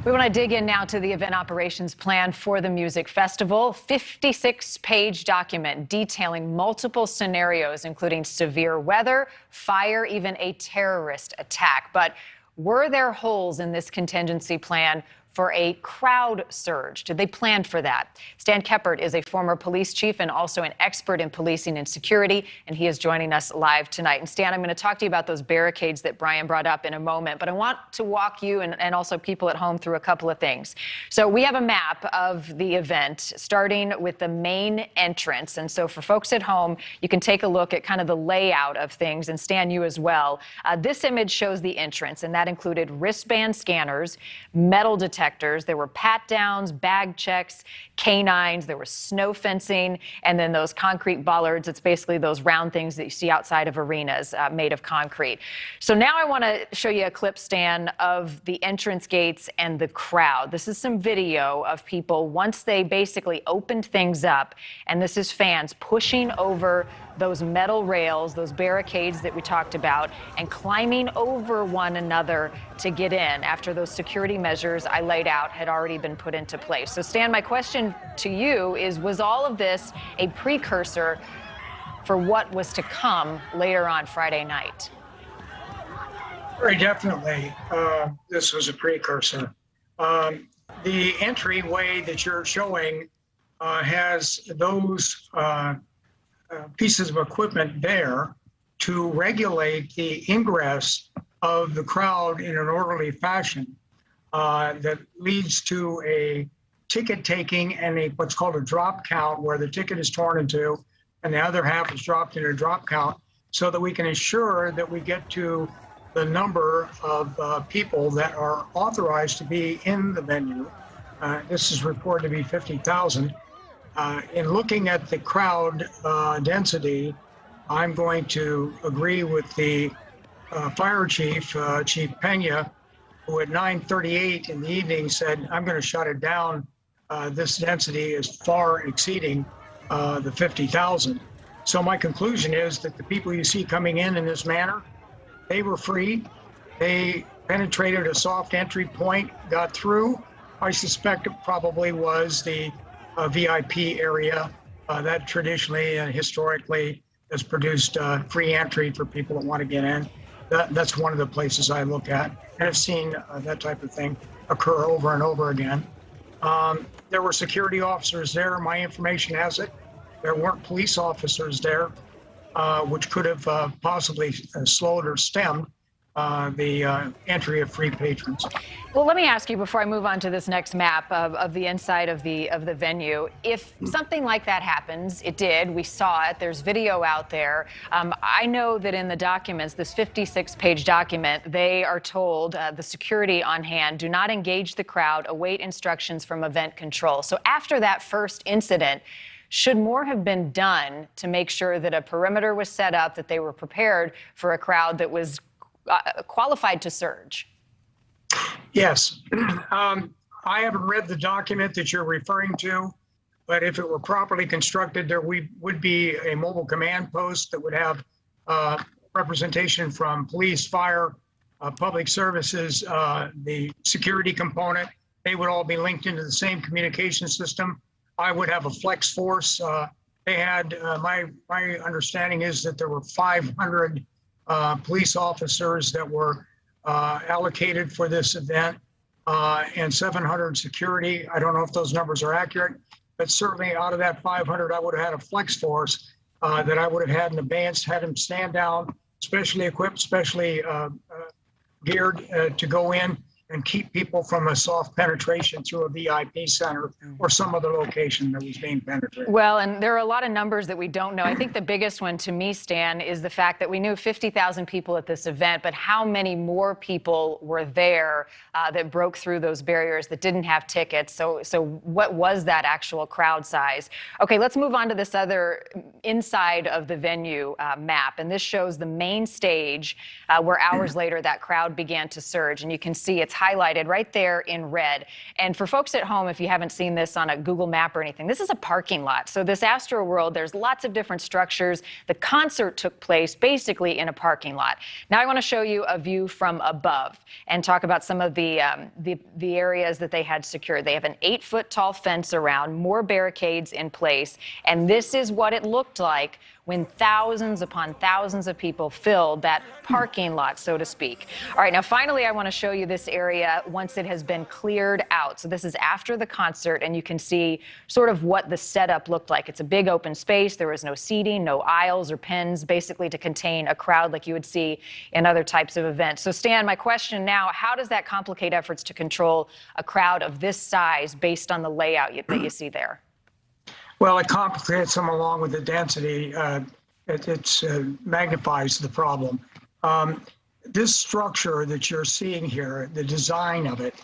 We want to dig in now to the event operations plan for the music festival. 56-page document detailing multiple scenarios, including severe weather, fire, even a terrorist attack. But were there holes in this contingency plan for a crowd surge? Did they plan for that? Stan Kephart is a former police chief and also an expert in policing and security, and he is joining us live tonight. And Stan, I'm going to talk to you about those barricades that Brian brought up in a moment, but I want to walk you and also people at home through a couple of things. So we have a map of the event, starting with the main entrance. And so for folks at home, you can take a look at kind of the layout of things, and Stan, you as well. This image shows the entrance, and that included wristband scanners, metal detectors. There were pat-downs, bag checks, canines, there was snow fencing, and then those concrete bollards. It's basically those round things that you see outside of arenas made of concrete. So now I want to show you a clip, Stan, of the entrance gates and the crowd. This is some video of people once they basically opened things up, and this is fans pushing over those metal rails, those barricades that we talked about, and climbing over one another to get in after those security measures I laid out had already been put into place. So, Stan, my question to you is, was all of this a precursor for what was to come later on Friday night? Very definitely. This was a precursor. The entryway that you're showing has those pieces of equipment there to regulate the ingress of the crowd in an orderly fashion that leads to a ticket taking and what's called a drop count, where the ticket is torn in two and the other half is dropped in a drop count, so that we can ensure that we get to the number of people that are authorized to be in the venue. This is reported to be 50,000. In looking at the crowd density, I'm going to agree with the fire chief, Chief Pena, who at 9:38 in the evening said, I'm going to shut it down. This density is far exceeding the 50,000. So my conclusion is that the people you see coming in this manner, they were free. They penetrated a soft entry point, got through. I suspect it probably was the VIP area that traditionally and historically has produced free entry for people that want to get in. That's one of the places I look at, and I've seen that type of thing occur over and over again. There were security officers there. My information has it. There weren't police officers there, which could have possibly slowed or stemmed the entry of free patrons. Well, let me ask you before I move on to this next map of the inside of the venue. If something like that happens, it did. We saw it. There's video out there. I know that in the documents, this 56-page document, they are told the security on hand, do not engage the crowd, await instructions from event control. So after that first incident, should more have been done to make sure that a perimeter was set up, that they were prepared for a crowd that was qualified to surge? Yes. I haven't read the document that you're referring to, but if it were properly constructed, there would be a mobile command post that would have representation from police, fire, public services, the security component. They would all be linked into the same communication system. I would have a flex force. They had, my understanding is that there were 500 police officers that were allocated for this event, and 700 security. I don't know if those numbers are accurate, but certainly out of that 500, I would have had a flex force that I would have had in advance, had them stand down, specially equipped, specially geared to go in and keep people from a soft penetration through a VIP center or some other location that was being penetrated. Well, and there are a lot of numbers that we don't know. I think the biggest one to me, Stan, is the fact that we knew 50,000 people at this event, but how many more people were there that broke through those barriers that didn't have tickets? So what was that actual crowd size? Okay, let's move on to this other inside of the venue map. And this shows the main stage where hours later that crowd began to surge. And you can see it's highlighted right there in red. And for folks at home, if you haven't seen this on a Google map or anything, this is a parking lot. So this Astroworld, there's lots of different structures. The concert took place basically in a parking lot. Now I want to show you a view from above and talk about some of the areas that they had secured. They have an 8-foot tall fence around, more barricades in place, and this is what it looked like when thousands upon thousands of people filled that parking lot, so to speak. All right, now finally I want to show you this area once it has been cleared out. So this is after the concert, and you can see sort of what the setup looked like. It's a big open space. There was no seating, no aisles or pens, basically to contain a crowd like you would see in other types of events. So Stan, my question now, how does that complicate efforts to control a crowd of this size based on the layout that you see there? Well, it complicates them along with the density. It magnifies the problem. This structure that you're seeing here, the design of it,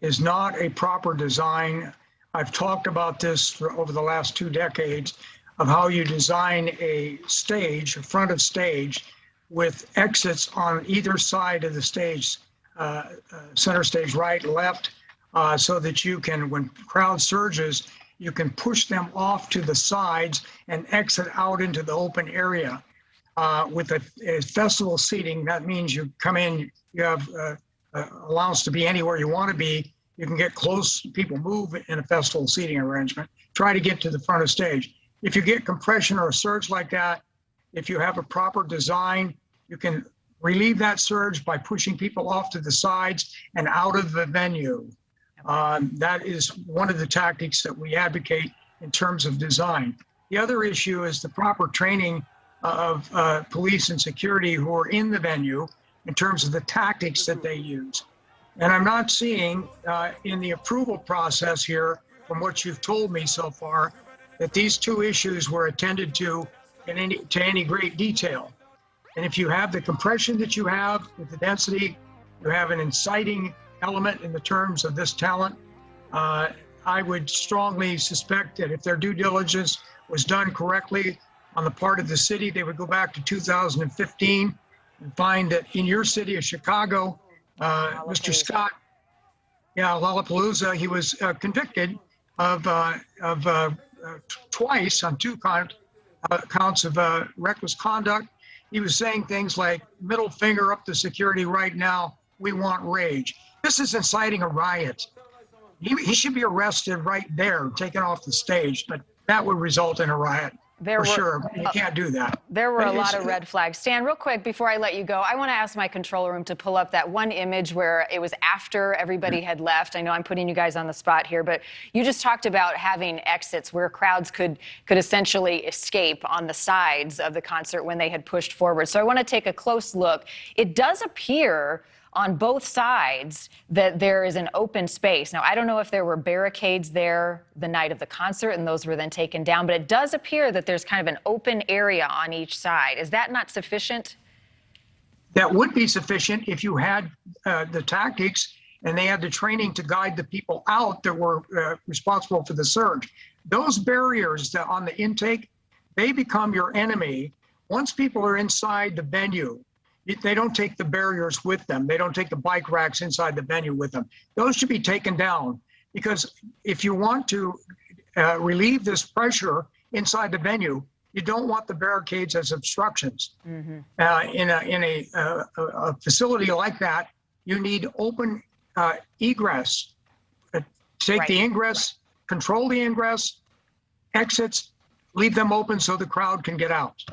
is not a proper design. I've talked about this for over the last 2 decades of how you design a stage, a front of stage, with exits on either side of the stage, center stage, right, left, so that you can, when crowd surges, you can push them off to the sides and exit out into the open area. With a festival seating, that means you come in, you have allowance to be anywhere you want to be. You can get close, people move in a festival seating arrangement. Try to get to the front of stage. If you get compression or a surge like that, if you have a proper design, you can relieve that surge by pushing people off to the sides and out of the venue. That is one of the tactics that we advocate in terms of design. The other issue is the proper training of police and security who are in the venue in terms of the tactics that they use. And I'm not seeing in the approval process here, from what you've told me so far, that these 2 issues were attended to in any great detail. And if you have the compression that you have with the density, you have an inciting element in the terms of this talent, I would strongly suspect that if their due diligence was done correctly on the part of the city, they would go back to 2015 and find that in your city of Chicago, Mr. Scott, Lollapalooza, he was convicted of twice on 2 counts of reckless conduct. He was saying things like, middle finger up to security right now, we want rage. This is inciting a riot. He should be arrested right there, taken off the stage, but that would result in a riot. For sure. You can't do that. There were a lot of red flags. Stan, real quick, before I let you go, I want to ask my control room to pull up that one image where it was after everybody had left. I know I'm putting you guys on the spot here, but you just talked about having exits where crowds could essentially escape on the sides of the concert when they had pushed forward. So I want to take a close look. It does appear on both sides that there is an open space. Now, I don't know if there were barricades there the night of the concert and those were then taken down, but it does appear that there's kind of an open area on each side. Is that not sufficient? That would be sufficient if you had the tactics and they had the training to guide the people out that were responsible for the surge. Those barriers that on the intake, they become your enemy. Once people are inside the venue, they don't take the barriers with them. They don't take the bike racks inside the venue with them. Those should be taken down, because if you want to relieve this pressure inside the venue, you don't want the barricades as obstructions. Mm-hmm. In a facility like that, you need open egress. Take the ingress, control the ingress, exits, leave them open so the crowd can get out.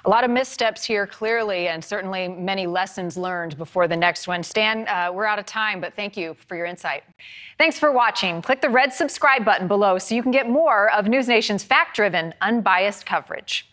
A lot of missteps here, clearly, and certainly many lessons learned before the next one. Stan, we're out of time, but thank you for your insight. Thanks for watching. Click the red subscribe button below so you can get more of NewsNation's fact-driven, unbiased coverage.